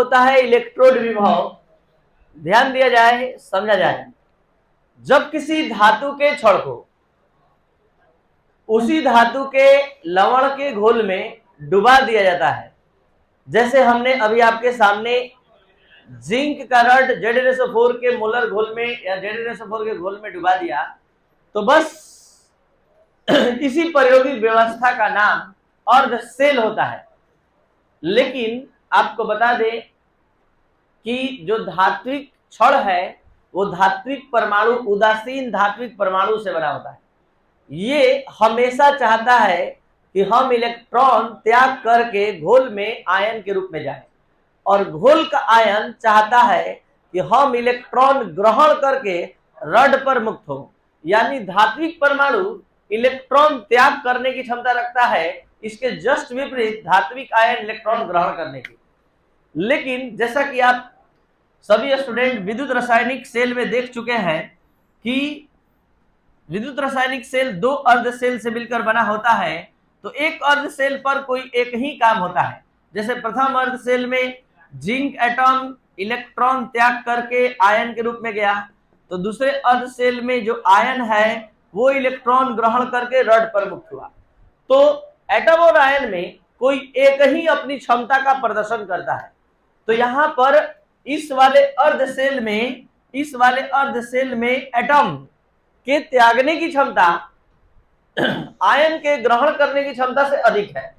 होता है इलेक्ट्रोड विभव, ध्यान दिया जाए, समझा जाए। जब किसी धातु के छड़ को उसी धातु के लवण के घोल में डुबा दिया जाता है, जैसे हमने अभी आपके सामने जिंक का रड ZnSO4 के मोलर घोल में या ZnSO4 के घोल में डुबा दिया, तो बस इसी प्रायोगिक व्यवस्था का नाम अर्ध सेल होता है। लेकिन आपको बता दें कि जो धात्विक छड़ है वो धात्विक परमाणु, उदासीन धात्विक परमाणु से बना होता है। ये हमेशा चाहता है कि हम इलेक्ट्रॉन त्याग करके घोल में आयन के रूप में जाएं, और घोल का आयन चाहता है कि हम इलेक्ट्रॉन ग्रहण करके रड पर मुक्त हो। यानी धात्विक परमाणु इलेक्ट्रॉन त्याग करने की क्षमता रखता है, इसके जस्ट विपरीत धात्विक आयन इलेक्ट्रॉन ग्रहण करने की। लेकिन जैसा कि आप सभी स्टूडेंट विद्युत रासायनिक सेल में देख चुके हैं कि विद्युत रासायनिक सेल दो अर्ध सेल से मिलकर बना होता है, तो एक अर्ध सेल पर कोई एक ही काम होता है। जैसे प्रथम अर्ध सेल में जिंक एटम इलेक्ट्रॉन त्याग करके आयन के रूप में गया, तो दूसरे अर्ध सेल में जो आयन है वो इलेक्ट्रॉन ग्रहण करके रड पर मुक्त हुआ। तो एटम और आयन में कोई एक ही अपनी क्षमता का प्रदर्शन करता है। तो यहां पर इस वाले अर्ध सेल में एटम के त्यागने की क्षमता आयन के ग्रहण करने की क्षमता से अधिक है,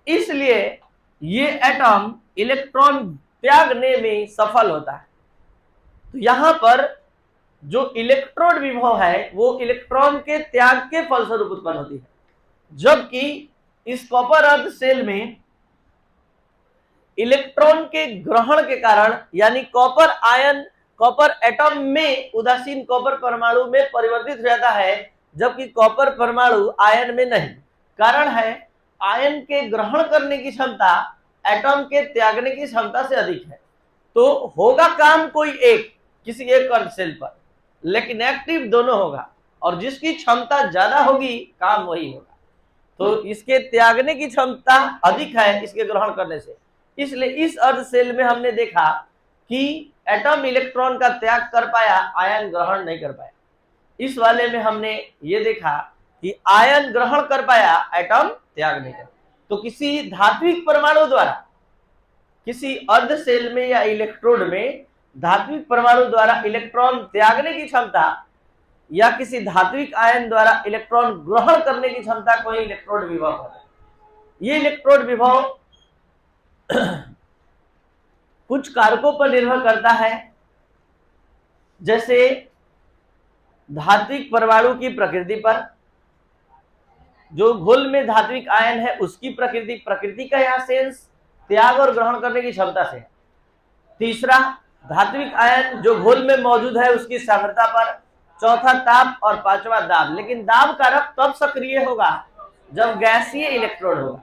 इसलिए ये एटम इलेक्ट्रॉन त्यागने में सफल होता है। तो यहां पर जो इलेक्ट्रोड विभव है वो इलेक्ट्रॉन के त्याग के फलस्वरूप उत्पन्न होती है, जबकि इस कॉपर अर्ध सेल में इलेक्ट्रॉन के ग्रहण के कारण, यानी कॉपर एटम में उदासीन कॉपर परमाणु में परिवर्तित हो जाता है, जबकि कॉपर परमाणु आयन में नहीं। कारण है आयन के ग्रहण करने की क्षमता एटम के त्यागने की क्षमता से अधिक है। तो होगा काम कोई एक किसी एक अर्ध सेल पर, लेकिन एक्टिव दोनों होगा, और जिसकी क्षमता ज्यादा होगी काम वही होगा। तो इसके त्यागने की क्षमता अधिक है इसके ग्रहण करने से, इसलिए इस अर्ध सेल में हमने देखा कि एटम इलेक्ट्रॉन का त्याग कर पाया, आयन ग्रहण नहीं कर पाया। इस वाले में हमने ये देखा कि आयन ग्रहण कर पाया, एटम त्याग नहीं कर। तो किसी धात्विक परमाणु द्वारा किसी अर्ध सेल में या इलेक्ट्रोड में धात्विक परमाणु द्वारा इलेक्ट्रॉन त्यागने की क्षमता या किसी धात्विक आयन द्वारा इलेक्ट्रॉन ग्रहण करने की क्षमता को ही इलेक्ट्रोड विभव कहते हैं। ये इलेक्ट्रोड विभव कुछ कारकों पर निर्भर करता है, जैसे धात्विक परमाणु की प्रकृति पर, जो घोल में धात्विक आयन है उसकी प्रकृति का यहाँ सेंस त्याग और ग्रहण करने की क्षमता से। तीसरा, धात्विक आयन जो घोल में मौजूद है उसकी सांद्रता पर। चौथा, ताप। और पांचवा, दाब। लेकिन दाब कारक तब सक्रिय होगा जब गैसीय इलेक्ट्रोड होगा।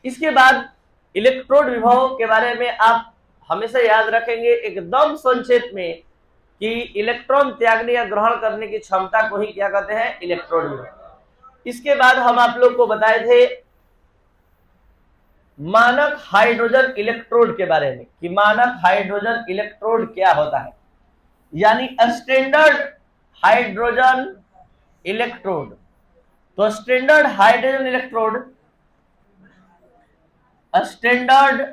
इसके बाद इलेक्ट्रोड विभव के बारे में आप हमेशा याद रखेंगे एकदम संक्षेप में कि इलेक्ट्रॉन त्यागने या ग्रहण करने की क्षमता को ही क्या कहते हैं, इलेक्ट्रोड विभव। इसके बाद हम आप लोग को बताए थे मानक हाइड्रोजन इलेक्ट्रोड के बारे में कि मानक हाइड्रोजन इलेक्ट्रोड क्या होता है, यानी स्टैंडर्ड हाइड्रोजन इलेक्ट्रोड। तो standard hydrogen electrode standard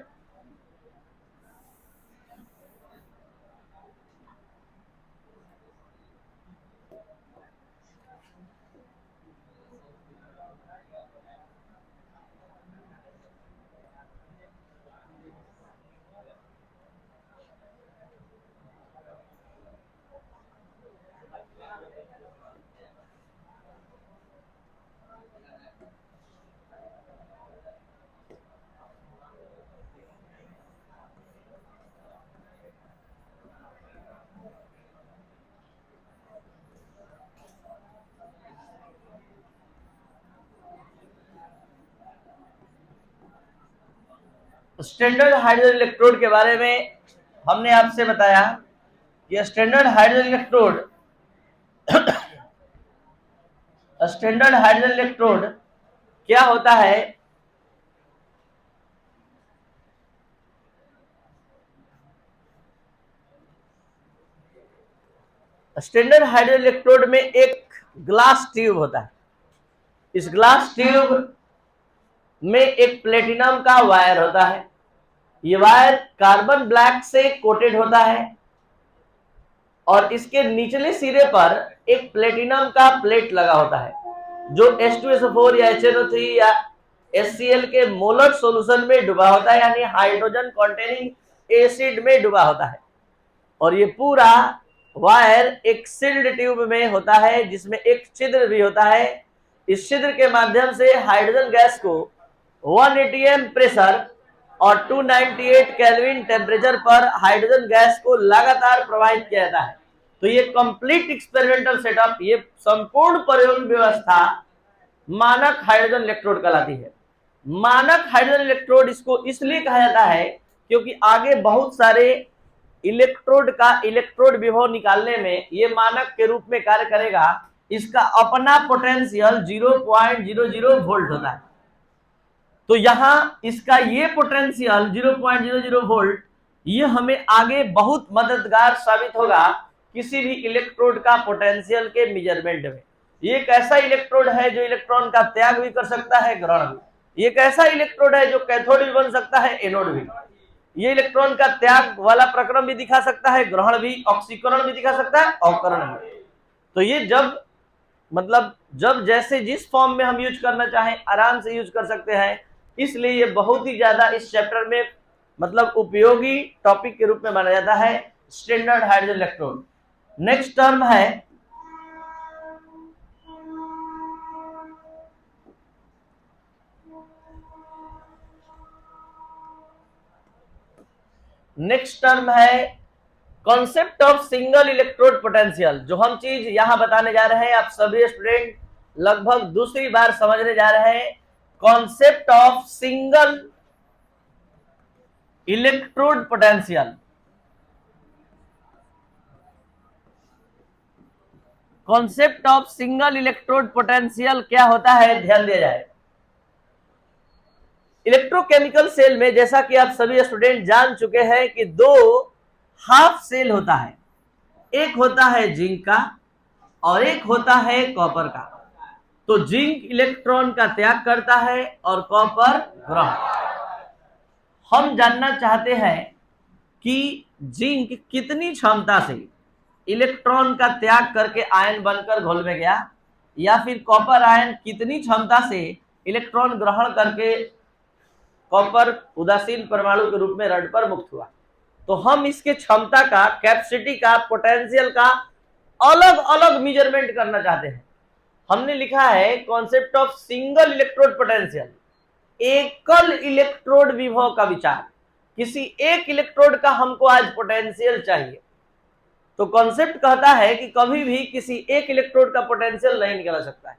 standard hydrogen electrode के बारे में हमने आपसे बताया कि स्टैंडर्ड हाइड्रोजन इलेक्ट्रोड क्या होता है। स्टैंडर्ड हाइड्रोजन इलेक्ट्रोड में एक ग्लास ट्यूब होता है। इस ग्लास ट्यूब में एक प्लेटिनम का वायर होता है। ये वायर कार्बन ब्लैक से कोटेड होता है और इसके निचले सिरे पर एक प्लेटिनम का प्लेट लगा होता है जो H2SO4 या HNO3 या HCl के मोलर सॉल्यूशन में डूबा होता है, यानी हाइड्रोजन कंटेनिंग एसिड में डूबा होता है। और ये पूरा वायर एक सील्ड ट्यूब में होता है जिसमें एक छिद्र भी होता है। इस छिद्र के माध्यम से हाइड्रोजन गैस को 180 एम प्रेशर और 298 केल्विन टेम्परेचर पर हाइड्रोजन गैस को लगातार प्रवाहित किया जाता है। तो ये कंप्लीट एक्सपेरिमेंटल सेटअप, ये संपूर्ण प्रयोग व्यवस्था मानक हाइड्रोजन इलेक्ट्रोड कहलाती है। मानक हाइड्रोजन इलेक्ट्रोड इसको इसलिए कहा जाता है क्योंकि आगे बहुत सारे इलेक्ट्रोड का इलेक्ट्रोड विभव निकालने में ये मानक के रूप में कार्य करेगा। इसका अपना पोटेंशियल 0.00 वोल्ट होता है। तो यहां इसका ये पोटेंशियल 0.00 वोल्ट ये हमें आगे बहुत मददगार साबित होगा किसी भी इलेक्ट्रोड का पोटेंशियल के मेजरमेंट में। ये एक ऐसा इलेक्ट्रोड है जो इलेक्ट्रॉन का त्याग भी कर सकता है, ग्रहण भी। ये एक ऐसा इलेक्ट्रोड है जो कैथोड भी बन सकता है, एनोड भी। ये इलेक्ट्रॉन का त्याग वाला प्रक्रम भी दिखा सकता है, ग्रहण भी, ऑक्सीकरण भी दिखा सकता है, अवकरण भी। तो ये जब जैसे जिस फॉर्म में हम यूज करना चाहें आराम से यूज कर सकते हैं। इसलिए ये बहुत ही ज्यादा इस चैप्टर में उपयोगी टॉपिक के रूप में माना जाता है standard hydrogen electrode. Next term है concept of single electrode potential. जो हम चीज यहां बताने जा रहे हैं आप सभी स्टूडेंट लगभग दूसरी बार समझने जा रहे हैं। Concept of single electrode potential. Concept of single electrode potential क्या होता है, ध्यान दिया जाए। इलेक्ट्रोकेमिकल सेल में जैसा कि आप सभी स्टूडेंट जान चुके हैं कि दो हाफ सेल होता है, एक होता है जिंक का और एक होता है कॉपर का। तो जिंक इलेक्ट्रॉन का त्याग करता है और कॉपर ग्रहण। हम जानना चाहते हैं कि जिंक कितनी क्षमता से इलेक्ट्रॉन का त्याग करके आयन बनकर घोल में गया, या फिर कॉपर आयन कितनी क्षमता से इलेक्ट्रॉन ग्रहण करके कॉपर उदासीन परमाणु के रूप में रड पर मुक्त हुआ। तो हम इसके क्षमता का, कैपेसिटी का, पोटेंशियल का अलग अलग मेजरमेंट करना चाहते हैं। हमने लिखा है concept of single electrode potential, एकल इलेक्ट्रोड विभव का विचार। किसी एक इलेक्ट्रोड का हमको आज पोटेंशियल चाहिए। तो कॉन्सेप्ट कहता है कि कभी भी किसी एक इलेक्ट्रोड का पोटेंशियल नहीं निकाला सकता है।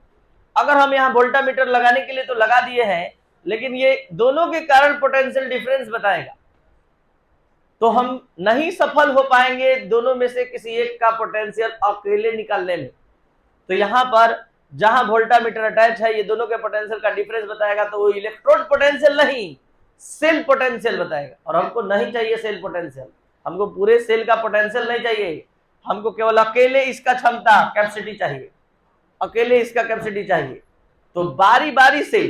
अगर हम यहाँ वोल्टामीटर लगाने के लिए तो लगा दिए हैं, लेकिन ये दोनों के कारण पोटेंशियल डिफरेंस बताएगा, तो हम नहीं सफल हो पाएंगे दोनों में से किसी एक का पोटेंशियल अकेले निकालने में। तो यहाँ पर जहां वोल्टामीटर अटैच है ये दोनों के पोटेंशियल का डिफरेंस बताएगा, तो वो इलेक्ट्रोड पोटेंशियल नहीं सेल पोटेंशियल बताएगा। और हमको नहीं चाहिए सेल पोटेंशियल, हमको पूरे सेल का पोटेंशियल नहीं चाहिए, हमको केवल अकेले इसका क्षमता, कैपेसिटी चाहिए, अकेले इसका कैपेसिटी चाहिए। तो बारी बारी से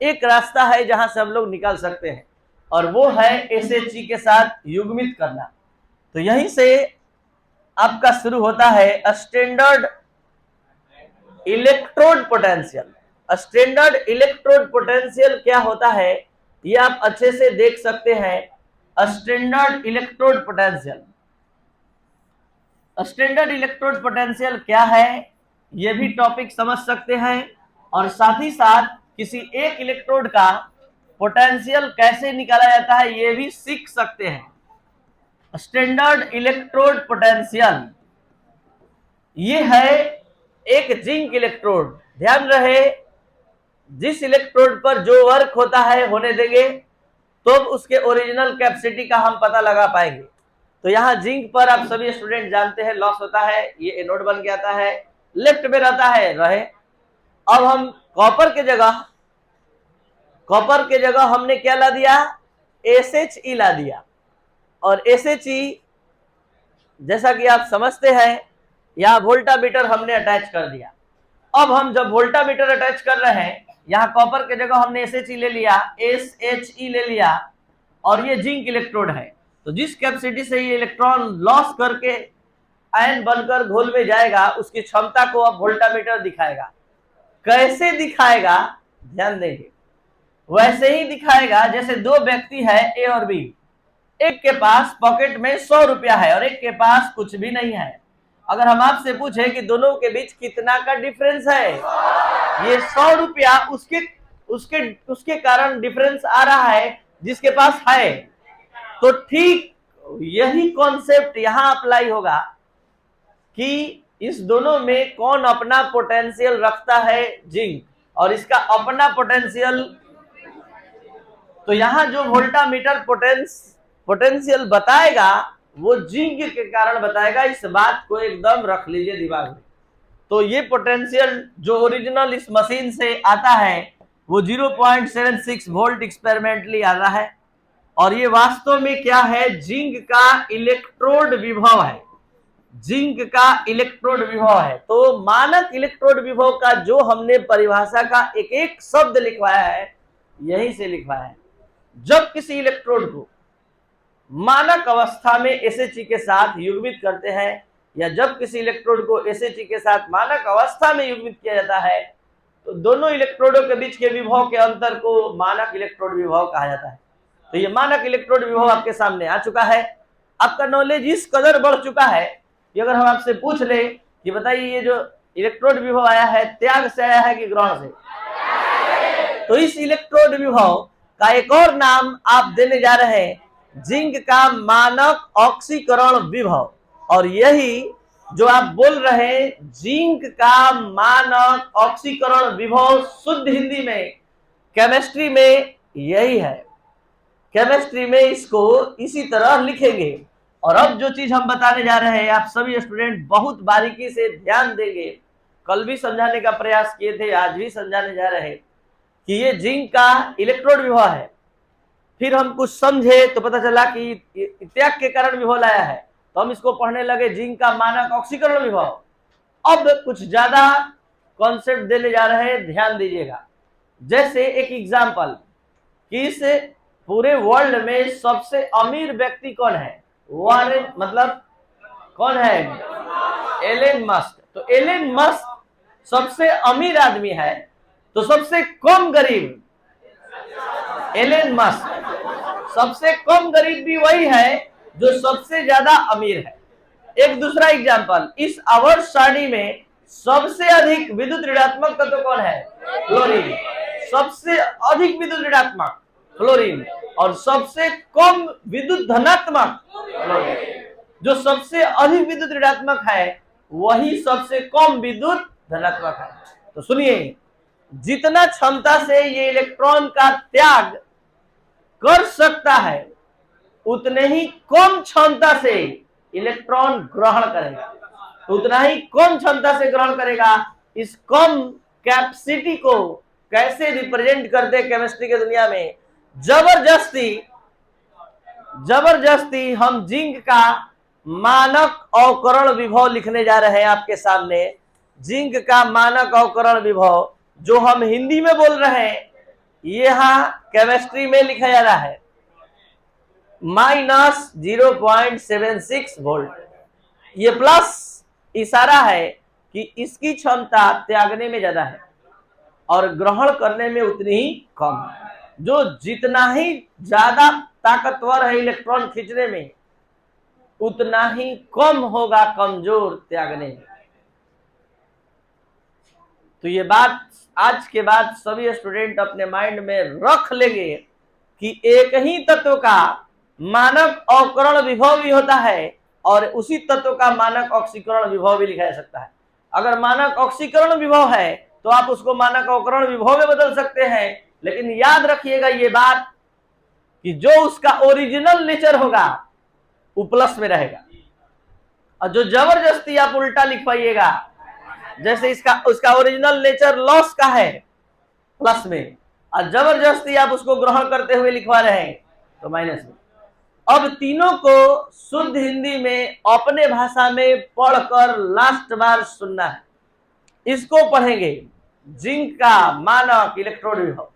एक रास्ता है जहां से हम लोग निकाल सकते हैं, और वो है SHE के साथ युग्मित करना। तो यहीं से आपका शुरू होता है standard electrode potential. Standard electrode potential क्या होता है ये आप अच्छे से देख सकते हैं। Standard electrode potential, standard electrode potential क्या है ये भी टॉपिक समझ सकते हैं, और साथ ही साथ किसी एक इलेक्ट्रोड का पोटेंशियल कैसे निकाला जाता है ये भी सीख सकते हैं। स्टैंडर्ड इलेक्ट्रोड पोटेंशियल ये है एक जिंक इलेक्ट्रोड। ध्यान रहे जिस इलेक्ट्रोड पर जो वर्क होता है होने देंगे तो उसके ओरिजिनल कैपेसिटी का हम पता लगा पाएंगे। तो यहाँ जिंक पर आप सभी स्टूडेंट जानते हैं लॉस होता है, ये एनोड बन के आता है, लेफ्ट में रहता है रहे। अब हम कॉपर के जगह हमने क्या ला दिया, SHE ला दिया। और SHE जैसा कि आप समझते हैं यहाँ वोल्टामीटर हमने अटैच कर दिया। अब हम जब वोल्टामीटर अटैच कर रहे हैं, यहाँ कॉपर के जगह हमने SHE ले लिया, SHE ले लिया, और ये जिंक इलेक्ट्रोड है। तो जिस कैपेसिटी से ये इलेक्ट्रॉन लॉस करके आयन बनकर घोल में जाएगा, उसकी क्षमता को अब वोल्टामीटर दिखाएगा। कैसे दिखाएगा, ध्यान देंगे। वैसे ही दिखाएगा जैसे दो व्यक्ति है, ए और बी। एक के पास पॉकेट में 100 रुपया है और एक के पास कुछ भी नहीं है। अगर हम आपसे पूछे कि दोनों के बीच कितना का डिफरेंस है, ये 100 रुपया उसके उसके उसके कारण डिफरेंस आ रहा है जिसके पास है। तो ठीक यही कॉन्सेप्ट यहां अप्लाई होगा कि इस दोनों में कौन अपना पोटेंशियल रखता है, जिंक, और इसका अपना पोटेंशियल। तो यहां जो वोल्टामीटर पोटेंशियल बताएगा वो जिंक के कारण बताएगा। इस बात को एकदम रख लीजिए दिमाग में। तो ये पोटेंशियल जो ओरिजिनल इस मशीन से आता है वो 0.76 वोल्ट एक्सपेरिमेंटली आ रहा है, और ये वास्तव में क्या है, जिंक का इलेक्ट्रोड विभव है। जिंक का इलेक्ट्रोड विभव है। तो मानक इलेक्ट्रोड विभव का जो हमने परिभाषा का एक एक शब्द लिखवाया है, यहीं से लिखवाया है। जब किसी इलेक्ट्रोड को मानक अवस्था में SHE के साथ युग्मित करते हैं, या जब किसी इलेक्ट्रोड को SHE के साथ मानक अवस्था में युग्मित किया जाता है, तो दोनों इलेक्ट्रोडों के बीच के विभव के अंतर को मानक इलेक्ट्रोड विभव कहा जाता है। तो ये मानक इलेक्ट्रोड विभव आपके सामने आ चुका है। आपका नॉलेज इस कदर बढ़ चुका है कि अगर हम आपसे पूछ ले कि बताइए ये जो इलेक्ट्रोड विभव आया है, त्याग से आया है कि ग्रहण से, तो इस इलेक्ट्रोड विभव का एक और नाम आप देने जा रहे हैं, जिंक का मानक ऑक्सीकरण विभव। और यही जो आप बोल रहे हैं, जिंक का मानक ऑक्सीकरण विभव, शुद्ध हिंदी में केमिस्ट्री में यही है। केमिस्ट्री में इसको इसी तरह लिखेंगे। और अब जो चीज हम बताने जा रहे हैं, आप सभी स्टूडेंट बहुत बारीकी से ध्यान देंगे। कल भी समझाने का प्रयास किए थे, आज भी समझाने जा रहे हैं कि ये जिंक का इलेक्ट्रोड विभव है। फिर हम कुछ समझे तो पता चला कि त्याग के कारण विभव लाया है, तो हम इसको पढ़ने लगे जिंक का मानक ऑक्सीकरण विभव। अब कुछ ज्यादा कॉन्सेप्ट देने जा रहे हैं, ध्यान दीजिएगा। जैसे एक एग्जांपल कि इस पूरे वर्ल्ड में सबसे अमीर व्यक्ति कौन है, वारेन, मतलब कौन है, एलन मस्क। तो एलन मस्क सबसे अमीर आदमी है, तो सबसे कम गरीब एलन मस्क। सबसे कम गरीब भी वही है जो सबसे ज्यादा अमीर है। एक दूसरा एग्जांपल, इस आवर्त सारणी में सबसे अधिक विद्युत ऋणात्मक तत्व कौन है, फ्लोरीन। सबसे अधिक विद्युत ऋणात्मक फ्लोरीन, और सबसे कम विद्युत धनात्मक फ्लोरीन। जो सबसे अधिक विद्युत ऋणात्मक है वही सबसे कम विद्युत धनात्मक है। तो सुनिए, जितना क्षमता से ये इलेक्ट्रॉन का त्याग कर सकता है, उतने ही कम क्षमता से इलेक्ट्रॉन ग्रहण करेगा। उतना ही कम क्षमता से ग्रहण करेगा। इस कम कैपेसिटी को कैसे रिप्रेजेंट करते केमिस्ट्री के दुनिया में, जबरदस्ती हम जिंक का मानक अवकरण विभव लिखने जा रहे हैं आपके सामने। जिंक का मानक अवकरण विभव जो हम हिंदी में बोल रहे हैं, यहां केमिस्ट्री में लिखा जा रहा है -0.76 वोल्ट। ये प्लस इशारा है कि इसकी क्षमता त्यागने में ज्यादा है और ग्रहण करने में उतनी ही कम। जो जितना ही ज्यादा ताकतवर है इलेक्ट्रॉन खींचने में, उतना ही कम होगा कमजोर त्यागने में। तो ये बात आज के बाद सभी स्टूडेंट अपने माइंड में रख लेंगे कि एक ही तत्व का मानक अवकरण विभव भी होता है और उसी तत्व का मानक ऑक्सीकरण विभव भी लिखा जा सकता है। अगर मानक ऑक्सीकरण विभव है तो आप उसको मानक अवकरण विभव में बदल सकते हैं, लेकिन याद रखिएगा ये बात कि जो उसका ओरिजिनल नेचर होगा वो प्लस में रहेगा, और जो जबरदस्ती आप उल्टा लिख पाइएगा, जैसे उसका ओरिजिनल नेचर लॉस का है प्लस में, और जबरदस्ती आप उसको ग्रहण करते हुए लिखवा रहे हैं तो माइनस में। अब तीनों को शुद्ध हिंदी में अपने भाषा में पढ़कर लास्ट बार सुनना है। इसको पढ़ेंगे जिंक का मानक इलेक्ट्रोड विभव,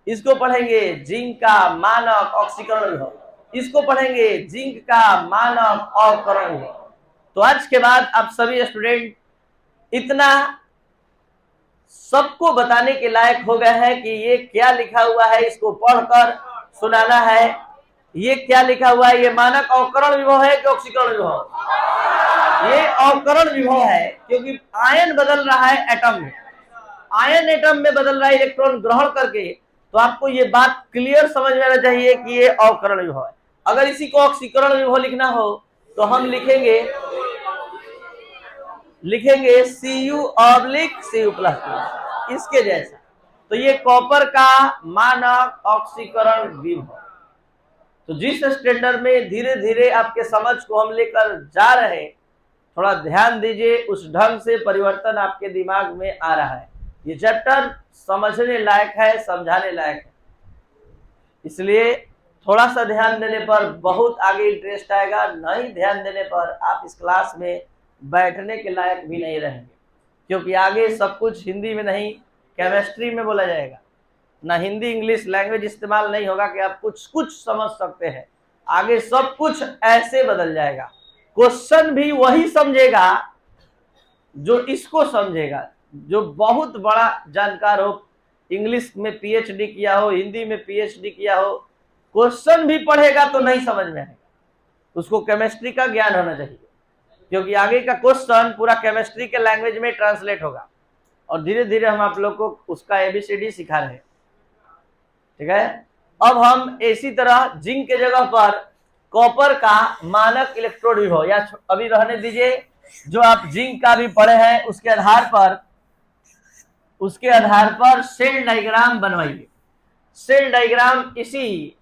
इसको पढ़ेंगे जिंक का मानक ऑक्सीकरण विभव, इसको पढ़ेंगे जिंक का मानक अवकरण विभव। तो आज के बाद आप सभी स्टूडेंट इतना सबको बताने के लायक हो गए हैं कि ये क्या लिखा हुआ है, इसको पढ़कर सुनाना है। ये क्या लिखा हुआ है, ये मानक अवकरण विभव है कि ऑक्सीकरण विभव? ये अवकरण विभव है, क्योंकि आयन बदल रहा है एटम में, आयन एटम में बदल रहा है इलेक्ट्रॉन ग्रहण करके। तो आपको ये बात क्लियर समझ में आना चाहिए कि ये अवकरण विभव है। अगर इसी को ऑक्सीकरण विभव लिखना हो तो हम लिखेंगे Cu/Cu+, इसके जैसा। तो ये कॉपर का मानक ऑक्सीकरण विभव। तो जिस स्टैंडर्ड में धीरे धीरे आपके समझ को हम लेकर जा रहे हैं, थोड़ा ध्यान दीजिए, उस ढंग से परिवर्तन आपके दिमाग में आ रहा है। ये चैप्टर समझने लायक है, समझाने लायक है, इसलिए थोड़ा सा ध्यान देने पर बहुत आगे इंटरेस्ट आएगा। नहीं ध्यान देने पर आप इस क्लास में बैठने के लायक भी नहीं रहेंगे, क्योंकि आगे सब कुछ हिंदी में नहीं, केमिस्ट्री में बोला जाएगा ना। हिंदी इंग्लिश लैंग्वेज इस्तेमाल नहीं होगा कि आप कुछ समझ सकते हैं। आगे सब कुछ ऐसे बदल जाएगा। क्वेश्चन भी वही समझेगा जो इसको समझेगा, जो बहुत बड़ा जानकार हो, इंग्लिश में पीएचडी किया हो, हिंदी में पीएचडी किया हो, क्वेश्चन भी पढ़ेगा तो नहीं समझ में आएगा। उसको केमिस्ट्री का ज्ञान होना चाहिए, क्योंकि आगे का क्वेश्चन पूरा केमिस्ट्री के लैंग्वेज में ट्रांसलेट होगा। और धीरे धीरे हम आप लोग को उसका एबीसीडी सिखा रहे हैं, ठीक है। अब हम इसी तरह जिंक के जगह पर कॉपर का मानक इलेक्ट्रोड विभव, या अभी रहने दीजिए, जो आप जिंक का भी पढ़े हैं उसके आधार पर सेल डायग्राम बनवाइए। सेल डायग्राम इसी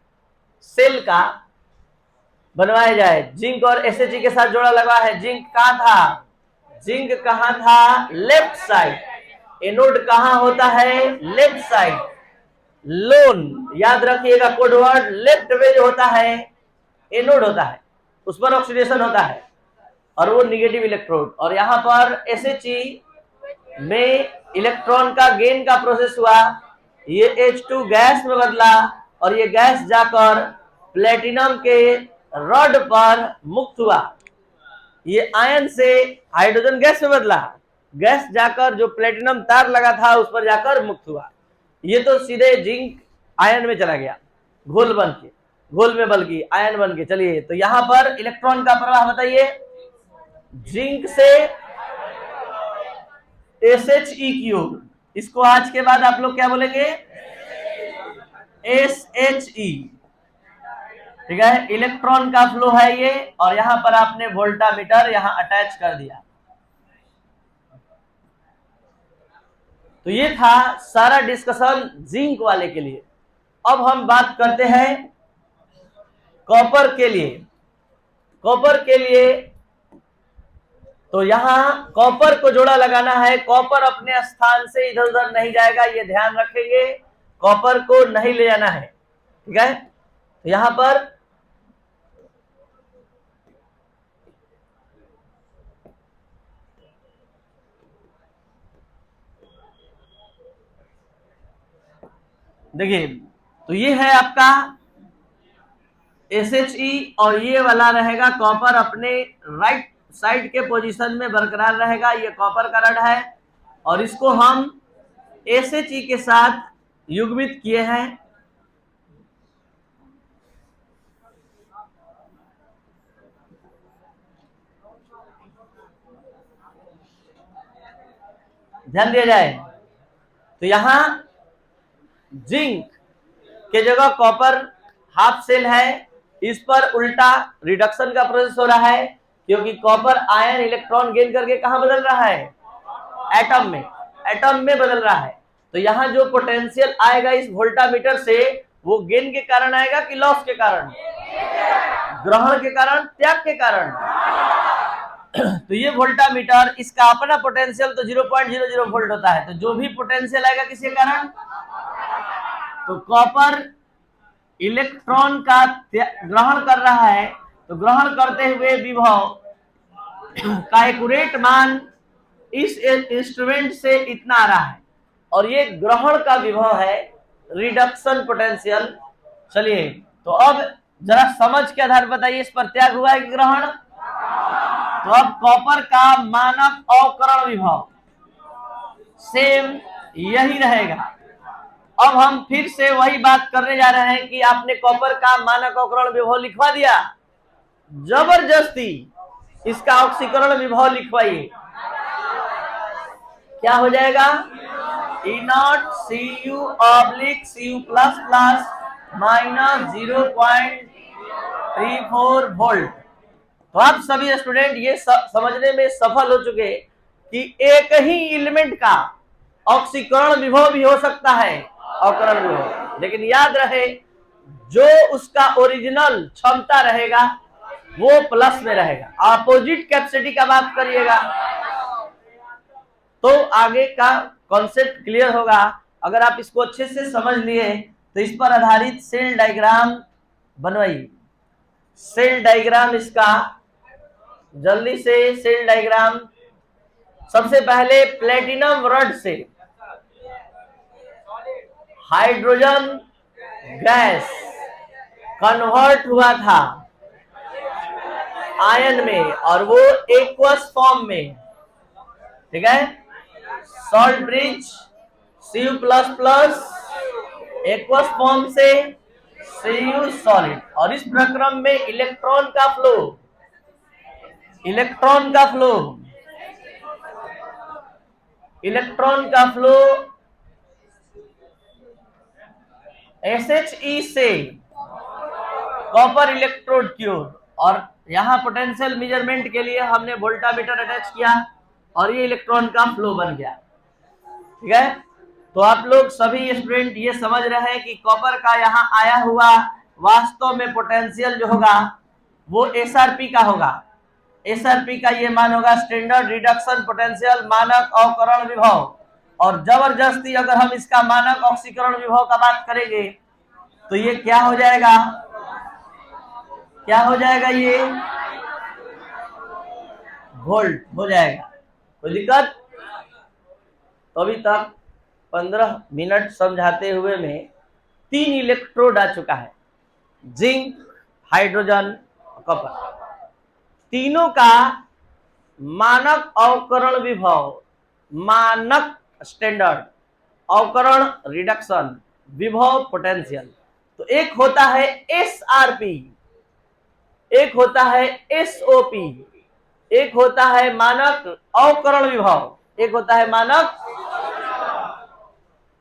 सेल का बनवाया जाए। जिंक और एसएचजी के साथ जोड़ा लगा है। जिंक कहाँ था? जिंक कहाँ था? Left side. एनोड कहाँ होता है? Left side. लोन याद रखिएगा, कोड वर्ड, लेफ्ट में जो होता है एनोड होता है, उस पर ऑक्सीडेशन होता है और वो निगेटिव इलेक्ट्रोड। और यहाँ पर एसएचजी में इलेक्ट्रॉन का गेन का प्रोसेस हुआ, ये H2 गैस में बदला और ये गैस जाकर प्लेटिनम के रॉड पर मुक्त हुआ। ये आयन से हाइड्रोजन गैस में बदला, गैस जाकर जो प्लेटिनम तार लगा था उस पर जाकर मुक्त हुआ। ये तो सीधे जिंक आयन में चला गया, घोल बन के, घोल में बल गई, आयन बन के। चलिए, तो यहां पर इलेक्ट्रॉन का प्रवाह बताइए। जिंक से SHE3, इसको आज के बाद आप लोग क्या बोलेंगे? SHE, ठीक है। इलेक्ट्रॉन का फ्लो है ये, और यहां पर आपने वोल्टामीटर यहां अटैच कर दिया। तो ये था सारा डिस्कशन जिंक वाले के लिए। अब हम बात करते हैं कॉपर के लिए। कॉपर के लिए तो यहां कॉपर को जोड़ा लगाना है। कॉपर अपने स्थान से इधर उधर नहीं जाएगा, ये ध्यान रखेंगे। कॉपर को नहीं ले जाना है, ठीक है। तो यहां पर देखिए, तो ये है आपका SHE और ये वाला रहेगा कॉपर, अपने राइट साइड के पोजीशन में बरकरार रहेगा। ये कॉपर का रड है और इसको हम SHE के साथ युग्मित किए हैं। ध्यान दिया जाए तो यहां जिंक के जगह कॉपर हाफ सेल है, इस पर उल्टा रिडक्शन का प्रोसेस हो रहा है, क्योंकि कॉपर आयन इलेक्ट्रॉन गेन करके कहां बदल रहा है? एटम में, एटम में बदल रहा है। तो यहां जो पोटेंशियल आएगा इस वोल्टामीटर से, वो गेन के कारण आएगा कि लॉस के कारण? ग्रहण के कारण, त्याग के कारण? तो ये वोल्टामीटर, इसका अपना पोटेंशियल तो 0.00 वोल्ट होता है। तो जो भी पोटेंशियल आएगा किसके कारण? तो कॉपर इलेक्ट्रॉन का ग्रहण कर रहा है, तो ग्रहण करते हुए विभव का एक्यूरेट मान इस इंस्ट्रूमेंट से इतना आ रहा है, और ये ग्रहण का विभव है, रिडक्शन पोटेंशियल। चलिए, तो अब जरा समझ के आधार बताइए, इस पर त्याग हुआ है कि ग्रहण? तो अब कॉपर का मानक अवकरण विभव सेम यही रहेगा। अब हम फिर से वही बात करने जा रहे हैं कि आपने कॉपर का मानक अवकरण विभव लिखवा दिया, जबरदस्ती इसका ऑक्सीकरण विभव लिखवाइए। क्या हो जाएगा? E0 Cu/Cu plus plus minus 0.34 volt. तो आप सभी स्टूडेंट ये समझने में सफल हो चुके कि एक ही एलिमेंट का ऑक्सीकरण विभव भी हो सकता है, अवकरण विभव, लेकिन याद रहे जो उसका ओरिजिनल क्षमता रहेगा वो प्लस में रहेगा। अपोजिट कैपेसिटी का बात करिएगा तो आगे का कॉन्सेप्ट क्लियर होगा। अगर आप इसको अच्छे से समझ लिए तो इस पर आधारित सेल डायग्राम बनवाइए। सेल डायग्राम इसका जल्दी से सेल डायग्राम, सबसे पहले प्लेटिनम रड से हाइड्रोजन गैस कन्वर्ट हुआ था आयन में, और वो एक्वस फॉर्म में, ठीक है, salt bridge Cu plus plus aqueous form से Cu सॉलिड, और इस प्रक्रम में इलेक्ट्रॉन का फ्लो SHE से कॉपर इलेक्ट्रोड की ओर, और यहां पोटेंशियल मेजरमेंट के लिए हमने वोल्टामीटर अटैच किया और ये इलेक्ट्रॉन का फ्लो बन गया। ठीक है, तो आप लोग सभी स्टूडेंट ये समझ रहे हैं कि कॉपर का यहाँ आया हुआ वास्तव में पोटेंशियल जो होगा वो SRP का होगा। SRP का ये मान होगा स्टैंडर्ड रिडक्शन पोटेंशियल, मानक अवकरण विभव। और जबरदस्ती अगर हम इसका मानक ऑक्सीकरण विभव का बात करेंगे तो ये क्या हो जाएगा? ये वोल्ट हो जाएगा। कोई दिक्कत? तो अभी तक 15 मिनट समझाते हुए में 3 इलेक्ट्रोड आ चुका है, जिंक, हाइड्रोजन, कॉपर। तीनों का मानक अवकरण विभव, मानक स्टैंडर्ड अवकरण रिडक्शन विभव पोटेंशियल, तो एक होता है SRP, एक होता है SOP, एक होता है मानक अवकरण विभव, एक होता है मानक।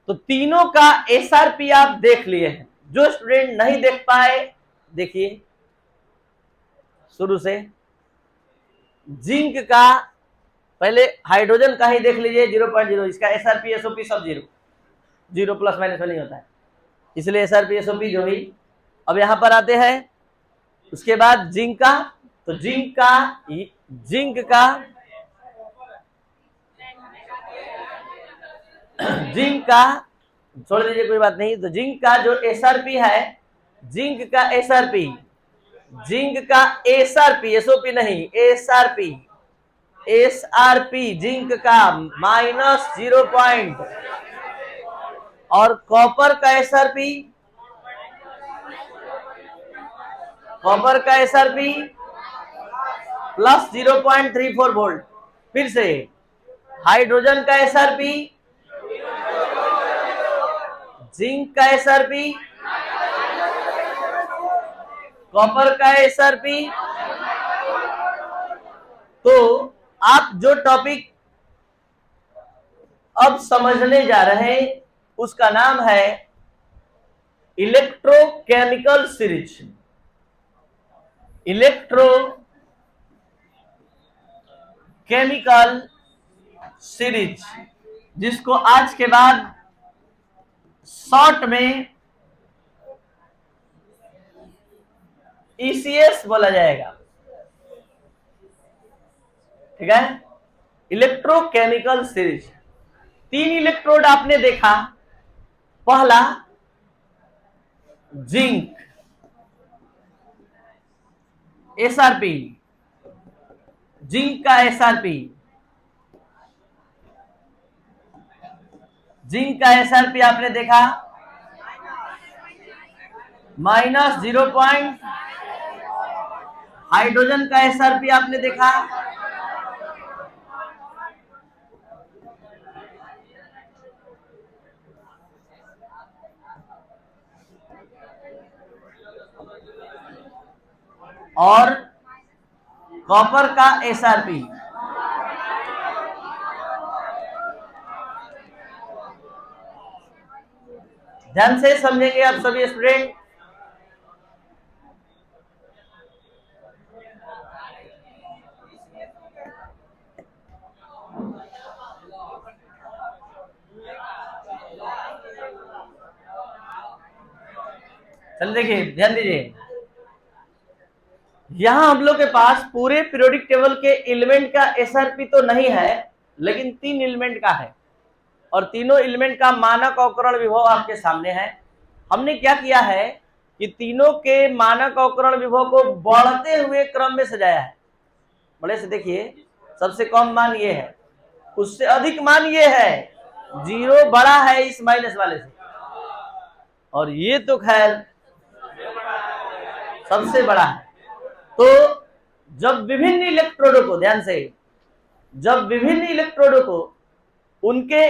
तो तीनों का SRP आप देख लिए हैं। जो स्टूडेंट नहीं देख पाए, देखिए शुरू से। जिंक का पहले हाइड्रोजन का ही देख लीजिए 0.0, इसका SRP SOP सब 0 प्लस माइनस में नहीं होता है, इसलिए SRP SOP जो ही। अब यहां पर आते हैं, उसके बाद जिंक का, तो जिंक का छोड़ दीजिए, कोई बात नहीं। तो जिंक का जो SRP है, जिंक का SRP SOP नहीं, SRP जिंक का -0. और कॉपर का SRP प्लस 0.34 वोल्ट। फिर से हाइड्रोजन का SRP, जिंक का SRP, कॉपर का SRP। तो आप जो टॉपिक अब समझने जा रहे हैं उसका नाम है इलेक्ट्रोकेमिकल सीरीज। इलेक्ट्रोकेमिकल सीरीज, जिसको आज के बाद शॉर्ट में ECS बोला जाएगा। ठीक है, इलेक्ट्रोकेमिकल सीरीज। 3 इलेक्ट्रोड आपने देखा। पहला जिंक, एसआरपी, जिंक का एसआरपी, जिंक का एसआरपी आपने देखा -0. हाइड्रोजन का एसआरपी आपने देखा और कॉपर का एसआरपी, ध्यान से समझेंगे आप सभी स्टूडेंट। चल देखिए, ध्यान दीजिए, यहां हम लोग के पास पूरे पीरियोडिक टेबल के एलिमेंट का एसआरपी तो नहीं है, लेकिन 3 एलिमेंट का है और तीनों एलिमेंट का मानक अवकरण विभव आपके सामने है। हमने क्या किया है कि तीनों के मानक अवकरण विभव को बढ़ते हुए क्रम में सजाया है। बड़े से देखिए, सबसे कम मान ये है, उससे अधिक मान ये है, 0 बड़ा है इस माइनस वाले से, और ये तो खैर सबसे बड़ा है। तो जब विभिन्न इलेक्ट्रोडों को, ध्यान से, जब विभिन्न इलेक्ट्रोडों को उनके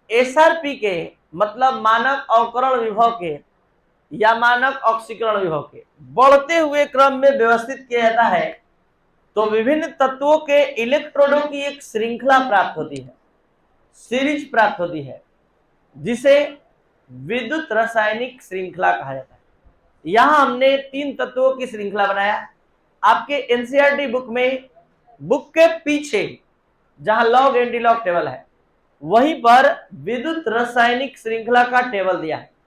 एसआरपी के मतलब मानक अवकरण विभव के या मानक ऑक्सीकरण विभव के बढ़ते हुए क्रम में व्यवस्थित किया जाता है, तो विभिन्न तत्वों के इलेक्ट्रोडों की एक श्रृंखला प्राप्त होती है, सीरीज प्राप्त होती है, जिसे विद्युत रासायनिक श्रृंखला कहा जाता है। यहां हमने 3 तत्वों की श्रृंखला बनाया। आपके एनसीईआरटी बुक में, बुक के पीछे जहां लॉग एंटी लॉग टेबल है, वहीं पर विद्युत रासायनिक श्रृंखला का टेबल दिया है।